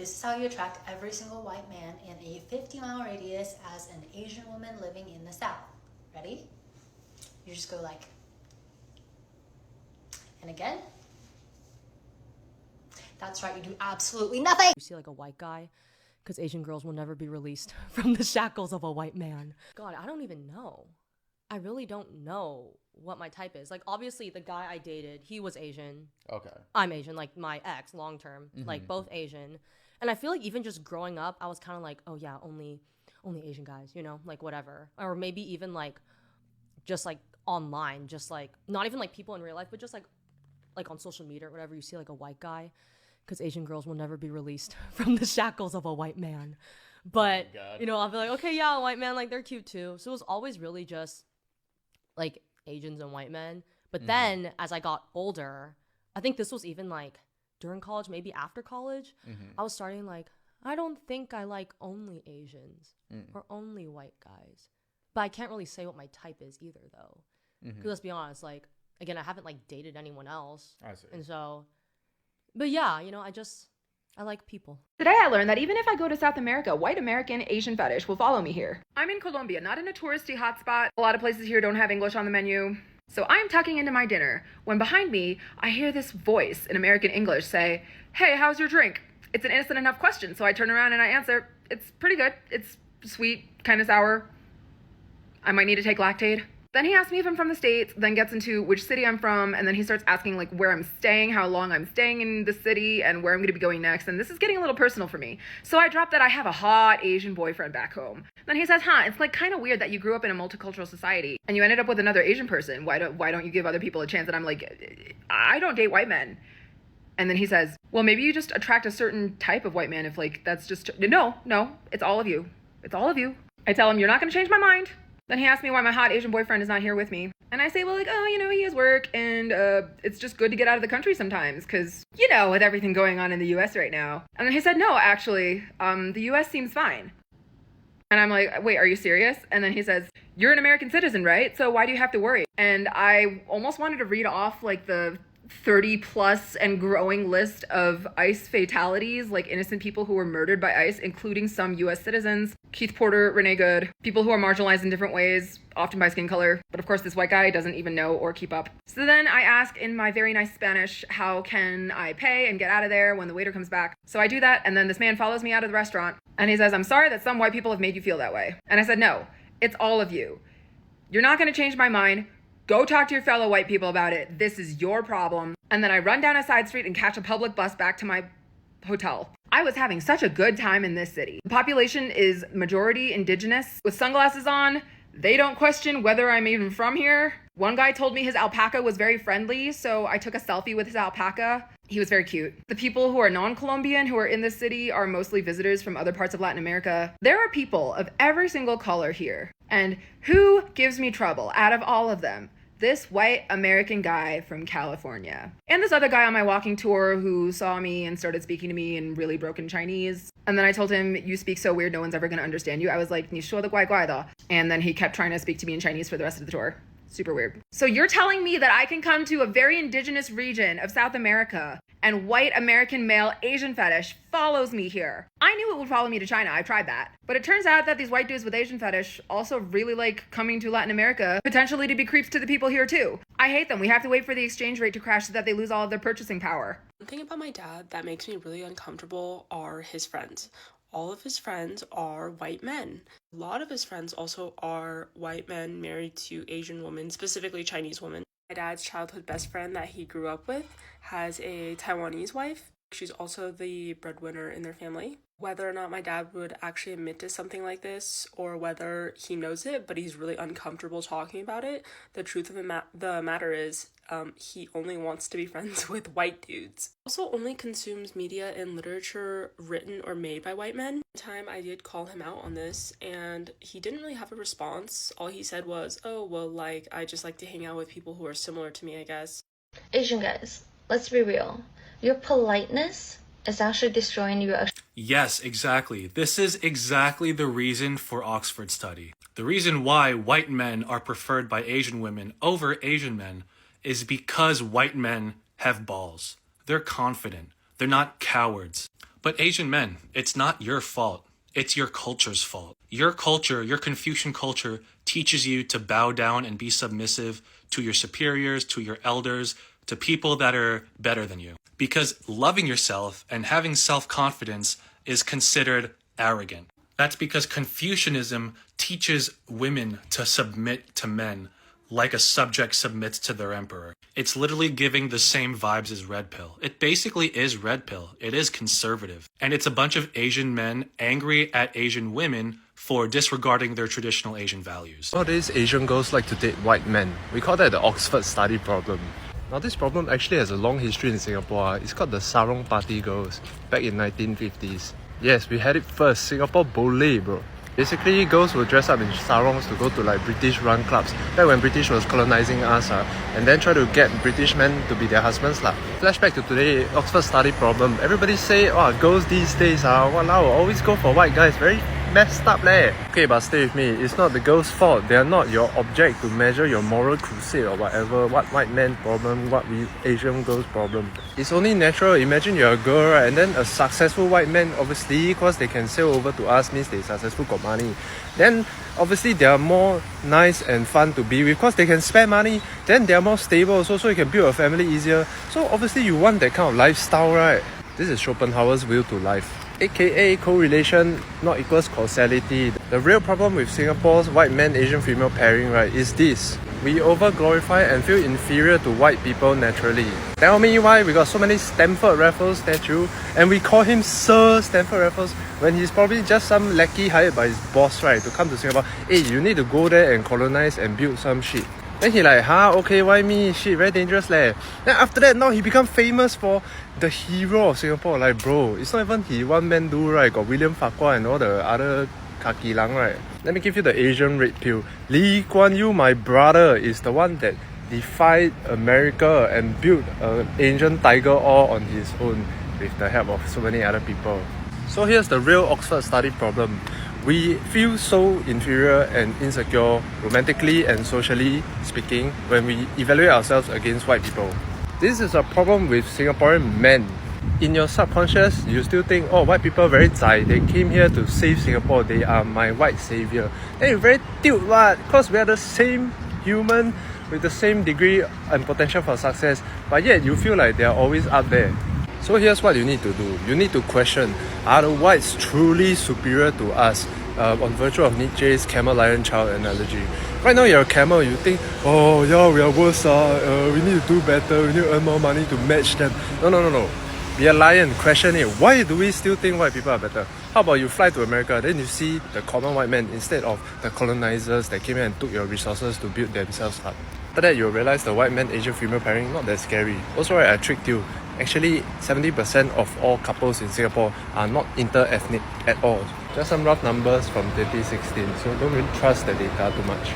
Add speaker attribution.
Speaker 1: This is how you attract every single white man in a 50-mile radius as an Asian woman living in the South. Ready? You just go like, and again. That's right, you do absolutely nothing.
Speaker 2: You see like a white guy, because Asian girls will never be released from the shackles of a white man. God, I don't even know. I really don't know what my type is. Like, obviously, the guy I dated, he was Asian.
Speaker 3: Okay.
Speaker 2: I'm Asian, like my ex, long term, like both Asian. And I feel like even just growing up, I was kind of like, oh yeah, only Asian guys, you know, like whatever. Or maybe even like, just like online, just like not even like people in real life, but just like on social media or whatever. You see like a white guy, because Asian girls will never be released from the shackles of a white man. But you know, I'll be like, okay, yeah, a white man, like they're cute too. So it was always really just like Asians and white men. But then as I got older, I think this was even like during college, maybe after college, I was starting like, I don't think I like only Asians or only white guys. But I can't really say what my type is either, though. Because let's be honest, like, again, I haven't like dated anyone else.
Speaker 3: I see.
Speaker 2: And so, but yeah, you know, I like people.
Speaker 4: Today I learned that even if I go to South America, white American Asian fetish will follow me here. I'm in Colombia, not in a touristy hotspot. A lot of places here don't have English on the menu. So I'm tucking into my dinner when behind me, I hear this voice in American English say, "Hey, how's your drink?" It's an innocent enough question, so I turn around and I answer, "It's pretty good. It's sweet, kind of sour. I might need to take Lactaid." Then he asks me if I'm from the States, then gets into which city I'm from, and then he starts asking like where I'm staying, how long I'm staying in the city, and where I'm gonna be going next, and this is getting a little personal for me. So I drop that I have a hot Asian boyfriend back home. Then he says, it's like kind of weird that you grew up in a multicultural society, and you ended up with another Asian person. Why don't you give other people a chance? And I'm like, I don't date white men. And then he says, well, maybe you just attract a certain type of white man if like, that's just, no, it's all of you. It's all of you. I tell him, you're not gonna change my mind. Then he asked me why my hot Asian boyfriend is not here with me. And I say, well, like, oh, you know, he has work and it's just good to get out of the country sometimes because, you know, with everything going on in the US right now. And then he said, no, actually, the US seems fine. And I'm like, wait, are you serious? And then he says, you're an American citizen, right? So why do you have to worry? And I almost wanted to read off like the 30 plus and growing list of ICE fatalities, like innocent people who were murdered by ICE, including some US citizens, Keith Porter, Renee Good, people who are marginalized in different ways, often by skin color. But of course, this white guy doesn't even know or keep up. So then I ask in my very nice Spanish, how can I pay and get out of there when the waiter comes back? So I do that, and then this man follows me out of the restaurant, and he says, I'm sorry that some white people have made you feel that way. And I said, no, it's all of you. You're not gonna change my mind. Go talk to your fellow white people about it. This is your problem. And then I run down a side street and catch a public bus back to my hotel. I was having such a good time in this city. The population is majority indigenous. With sunglasses on, they don't question whether I'm even from here. One guy told me his alpaca was very friendly, so I took a selfie with his alpaca. He was very cute. The people who are non-Colombian who are in this city are mostly visitors from other parts of Latin America. There are people of every single color here. And who gives me trouble out of all of them? This white American guy from California. And this other guy on my walking tour who saw me and started speaking to me in really broken Chinese. And then I told him, you speak so weird, no one's ever gonna understand you. I was like, 你说的怪怪的. And then he kept trying to speak to me in Chinese for the rest of the tour. Super weird. So you're telling me that I can come to a very indigenous region of South America and white American male Asian fetish follows me here. I knew it would follow me to China. I tried that. But it turns out that these white dudes with Asian fetish also really like coming to Latin America, potentially to be creeps to the people here too. I hate them. We have to wait for the exchange rate to crash so that they lose all of their purchasing power.
Speaker 5: One thing about my dad that makes me really uncomfortable are his friends. All of his friends are white men. A lot of his friends also are white men married to Asian women, specifically Chinese women. My dad's childhood best friend that he grew up with has a Taiwanese wife. She's also the breadwinner in their family. Whether or not my dad would actually admit to something like this or whether he knows it but he's really uncomfortable talking about it, the truth of the matter is he only wants to be friends with white dudes. Also only consumes media and literature written or made by white men. One time I did call him out on this and he didn't really have a response. All he said was, oh, well, like, I just like to hang out with people who are similar to me, I guess.
Speaker 6: Asian guys, let's be real. Your politeness is actually destroying your...
Speaker 7: Yes, exactly. This is exactly the reason for Oxford study. The reason why white men are preferred by Asian women over Asian men is because white men have balls. They're confident. They're not cowards. But Asian men, it's not your fault. It's your culture's fault. Your culture, your Confucian culture, teaches you to bow down and be submissive to your superiors, to your elders, to people that are better than you. Because loving yourself and having self-confidence is considered arrogant. That's because Confucianism teaches women to submit to men like a subject submits to their emperor. It's literally giving the same vibes as Red Pill. It basically is Red Pill. It is conservative. And it's a bunch of Asian men angry at Asian women for disregarding their traditional Asian values.
Speaker 3: Nowadays, Asian girls like to date white men. We call that the Oxford study problem. Now, this problem actually has a long history in Singapore. It's called the Sarong Party girls back in 1950s. Yes, we had it first. Singapore Boleh, bro. Basically, girls will dress up in sarongs to go to like British-run clubs back when British was colonizing us, and then try to get British men to be their husbands. Flashback to today, Oxford study problem. Everybody say, oh, girls these days walao, always go for white guys. Very messed up leh. Okay, but stay with me. It's not the girls' fault. They are not your object to measure your moral crusade or whatever. What white man problem, what we Asian girls problem. It's only natural. Imagine you're a girl, right? And then a successful white man, obviously, because they can sail over to us, means they're successful, got money. Then obviously they are more nice and fun to be with because they can spend money. Then they are more stable also, so you can build a family easier. So obviously you want that kind of lifestyle, right? This is Schopenhauer's will to life, aka correlation not equals causality. The real problem with Singapore's white man Asian female pairing, right, is this: we over glorify and feel inferior to white people naturally. Tell me why we got so many Stamford Raffles statue and we call him Sir Stamford Raffles when he's probably just some lackey hired by his boss, right, to come to Singapore. Hey, you need to go there and colonize and build some shit. Then he like, okay, why me? Shit, very dangerous leh. Then after that, now he become famous for the hero of Singapore. Like, bro, it's not even he one man do, right? Got William Farquhar and all the other kaki lang, right? Let me give you the Asian red pill. Lee Kuan Yew, my brother, is the one that defied America and built an Asian tiger all on his own with the help of so many other people. So here's the real Oxford study problem. We feel so inferior and insecure, romantically and socially speaking, when we evaluate ourselves against white people. This is a problem with Singaporean men. In your subconscious, you still think, oh, white people are very zai, they came here to save Singapore, they are my white savior. Then you're very tilt, what? Because we are the same human with the same degree and potential for success, but yet you feel like they are always up there. So here's what you need to do. You need to question, are the whites truly superior to us on virtue of Nietzsche's camel lion child analogy? Right now you're a camel, you think, oh yeah, we are worse, we need to do better, we need to earn more money to match them. No. Be a lion, question it. Why do we still think white people are better? How about you fly to America, then you see the common white man instead of the colonizers that came here and took your resources to build themselves up. After that, you'll realize the white man Asian female pairing not that scary. Also, right, I tricked you. Actually, 70% of all couples in Singapore are not inter-ethnic at all. Just some rough numbers from 2016, so don't really trust the data too much.